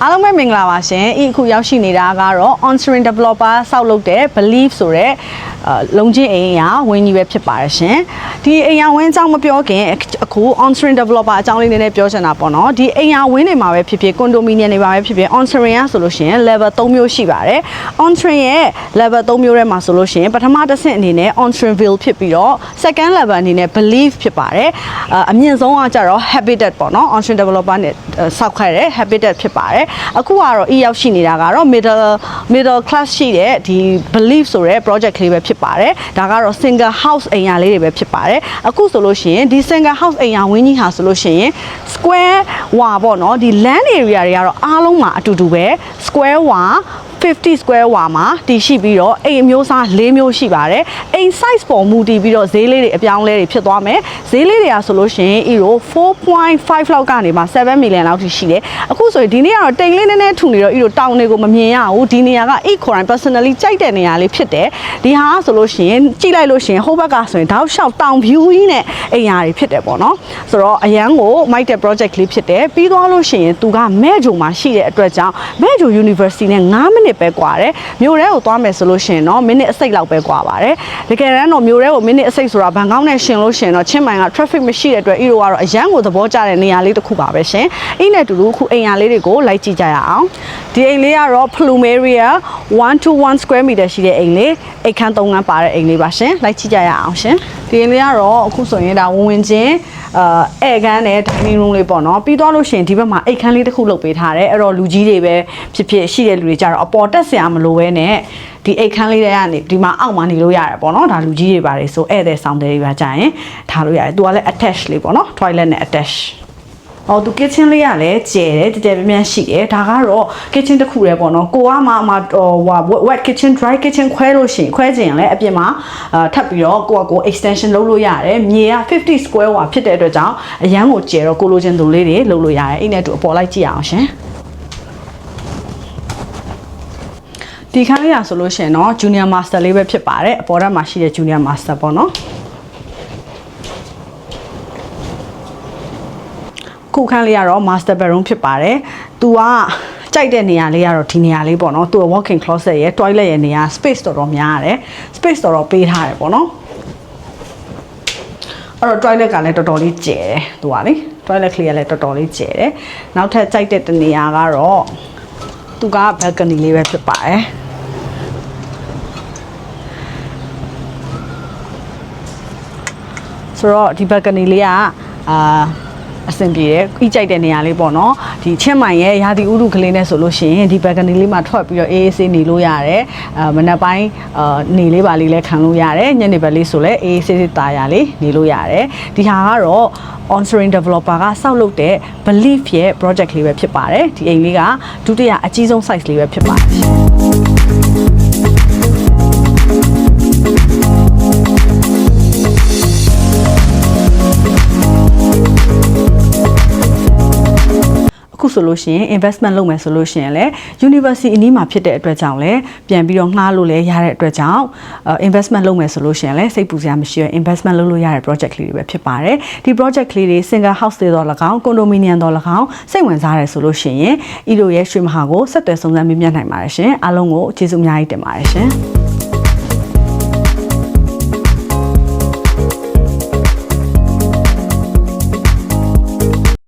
အားလုံးပဲမင်္ဂလာပါရှင်။အခုရောက်ရှိနေတာကတော့ Onsering Developer ဆောက်လုပ်တဲ့ Believe ဆိုတဲ့လုံးချင်းအိမ်ရာဝင်းကြီးပဲဖြစ်ပါတယ်ရှင်။ဒီအိမ်ရာဝင်းအကြောင်းမပြောခင်အခု Onsering Developer အကြောင်းလေးနည်းနည်းပြောချင်တာပေါ့နော်။ဒီအိမ်ရာဝင်းတွေမှာပဲဖြစ်ဖြစ် condominium တွေမှာပဲဖြစ်ဖြစ် Onsering ရဆိုလို့ရှိရင် level 3မျိုးရှိပါတယ်။ Onsering ရဲ့ level 3မျိုးထဲမှာဆိုလို့ရှိရင်ပထမတစ်ဆင့်အနေနဲ့ Onseringville ဖြစ်ပြီးတော့ second level အနေနဲ့ Believe ဖြစ်ပါတယ်။အမြင့်ဆုံးကကြတော့ Habitat ပေါ့နော်။ Onsering Developer နဲ့ဆောက်ခဲ့တဲ့ Habitat ဖြစ်ပါတယ်။အခုကတော့ရောက်ရှိနေတာကတော့ middle class ရှိတဲ့ဒီ Believe ဆိုတဲ့ project ကလေးပဲဖြစ်ပါတယ်ဒါကတော့ single house အိမ်ယာလေးတွေပဲဖြစ်ပါတယ်အခုဆိုလို့ရှိရင်ဒီ single house အိမ်ယာဝင်းကြီးဟာဆိုလို့ရှိရင် square ဝါပေါ့နော်ဒီ land area တွေကတော့အားလုံးမှာအတူတူပဲ square ဝါ50 square ဝါမှာတည်ရှိပြီးတော့အိမ်အမျိုးအစား၄မျိုးရှိပါတယ်အိမ် size ပေါ်မူတည်ပြီးတော့ဈေးလေးတွေအပြောင်းလဲတွေဖြစ်သွားမယ်ဈေးလေးတွေကဆိုလို့ရှိရင်4.5 လောက်ကနေမှ7 million လောက်ထိရှိတယ်အခုဆိုရင်ဒီနေ့ကတော့တိမ်လေးနည်းနည်းထူနေတော့တောင်တွေကိုမမြင်ရဘူးဒီနေရာက equine personally ကြိုက်တဲ့နေရာလေးဖြစ်တယ်ဒီဟာဆိုလို့ရှိရင်ကြည့်လိုက်လို့ရှိရင်ဟိုဘက်ကဆိုရင်တောက်လျှောက်တောင် view ကြီးနဲ့အိမ်ယာတွေဖြစ်တယ်ပေါ့နော်ဆိုတော့အရန်ကိုမိုက်တဲ့ project လေးဖြစ်တယ်ပြီးသွားလို့ရှိရင်သူကမဲဂျုံမှာရှိတဲ့အတွက်ကြောင့်မဲဂျုံ University နဲ့9မိနစ်ပဲကွာတယ်မြို့ထဲကိုသွားမယ်ဆိုလို့ရှိရင်တော့မိနစ်အစိတ်လောက်ပဲကွာပါတယ်တကယ်တမ်းတော့မြို့ထဲကိုမိနစ်အစိတ်ဆိုတာဘန်ကောက်နဲ့ရှင်လို့ရှိရင်တော့ချင်းမိုင်က traffic မရှိတဲ့အတွက်ဤလိုကတော့အရန်ကိုသဘောကျတဲ့နေရာလေးတစ်ခုပါပဲရှင်ဤနဲ့တူတူအခုအိမ်ယာလေးတွေကိုလိုက်ကြည့်ကြရအောင်ဒီအိမ်လေးကတော့ Plumeria 121 square meter ရှိတဲ့အိမ်လေးအိမ်ခန်း3ခန်းပါတဲ့အိမ်လေးပါရှင်လိုက်ကြည့်ကြရအောင်ရှင်ဒီအိမ်လေးကတော့အခုဆိုရင်ဒါဝင်ချင်းဧကန်းနဲ့ dining room လေးပေါ့နော်ပြီးသွားလို့ရှိရင်ဒီဘက်မှာအိတ်ခန်းလေးတစ်ခုလုပ်ပေးထားတယ်အဲ့တော့လူကြီးတွေပဲဖြစ်ဖြစ်ရှိတဲ့လူတွေကြတော့အပေါ်တက်ဆရာမလိုပဲနဲ့ဒီအိတ်ခန်းလေးတွေကနေဒီမှာအောက်မှာနေလို့ရတယ်ပေါ့နော်ဒါလူကြီးတွေပါတယ်ဆိုဧည့်သည်ဆောင်တယ်တွေပါကြာရင်ထားလို့ရတယ်သူကလည်း attach လေးပေါ့နော် toilet နဲ့ attachသူ kitchen လေးကလည်းကျယ်တယ်တကယ်ပြင်းရှိတယ်ဒါကတော့ kitchen တစ်ခုတည်းပေါ့နော်ကိုကမှwet kitchen dry kitchen ခွဲလို့ရှိရင်ခွဲခြင်းလည်းအပြင်မှာထပ်ပြီးတော့ကို extension လုပ်လို့ရတယ်မြေက50 square ဝါဖြစ်တဲ့အတွက်ကြောင့်အရန်ကိုကျယ်တော့ကိုလိုချင်သူလေးတွေလုပ်လို့ရတယ်အဲ့နဲ့တူအပေါ်လိုက်ကြည့်အောင်ရှင်ဒီခန်းလေးရဆိုလို့ရှိရင်တော့ junior master လေးပဲဖြစ်ပါတယ်အပေါ်ထပ်မှာရှိတဲ့ junior master ပေါ့နော်ခုခန်းလေးကတော့ master bedroom ဖြစ်ပါတယ်။သူကကြိုက်တဲ့နေရာလေးကတော့ဒီနေရာလေးပေါ့နော်။သူက walk-in closet ရဲ့ toilet ရဲ့နေရာ space တော်တော်များရတယ်။ space တော်တော်ပေးထားတယ်ပေါ့နော်။အဲ့တော့ toilet ကလည်းတော်တော်လေးကျယ်တယ်။သူကလေ toilet ကလေးကလည်းတော်တော်လေးကျယ်တယ်။နောက်ထပ်ကြိုက်တဲ့နေရာကတော့သူက balcony လေးပဲဖြစ်ပါတယ်။ဆိုတော့ဒီ balcony လေးကအဆင်ပြေတယ်။ဤကြိုက်တဲ့နေရာလေးပေါ့နော်။ဒီချင်းမိုင်ရဲ့ရာသီဥတုကလေးနဲ့ဆိုလို့ရှိရင်ဒီ balcony လေးမှာထွက်ပြီးတော့အေးအေးဆေးနေလို့ရတယ်။မနက်ပိုင်းနေလေးပါလေးလည်းခံလို့ရတယ်။ညနေဘက်လေးဆိုလည်းအေးအေးဆေးဆေးတာယာလေးနေလို့ရတယ်။ဒီဟာကတော့ Onsering Developer ကဆောက်လုပ်တဲ့ Believe ရဲ့ project လေးပဲဖြစ်ပါတယ်။ဒီအိမ်လေးကဒုတိယအကြီးဆုံး size လေးပဲဖြစ်ပါတယ်။ခုဆိုလို့ရှိရင် investment လုပ်မယ်ဆိုလို့ရှိရင်လည်း university အနီးမှာဖြစ်တဲ့အတွက်ကြောင့်လည်းပြန်ပြီးတော့ငှားလို့လည်းရတဲ့အတွက်ကြောင့် investment လုပ်မယ်ဆိုလို့ရှိရင်လည်းစိတ်ပူစရာမရှိရ investment လုပ်လို့ရတဲ့ project လေးတွေပဲဖြစ်ပါတယ်ဒီ project လေးတွေ single house တွေတော့၎င်း condominium တော့၎င်းစိတ်ဝင်စားတယ်ဆိုလို့ရှိရင်ဤလိုရဲ့ရွှေမဟာကိုဆက်သွယ်စုံစမ်းမေးမြန်းနိုင်ပါတယ်ရှင်အားလုံးကိုကျေးဇူးအများကြီးတင်ပါတယ်ရှင်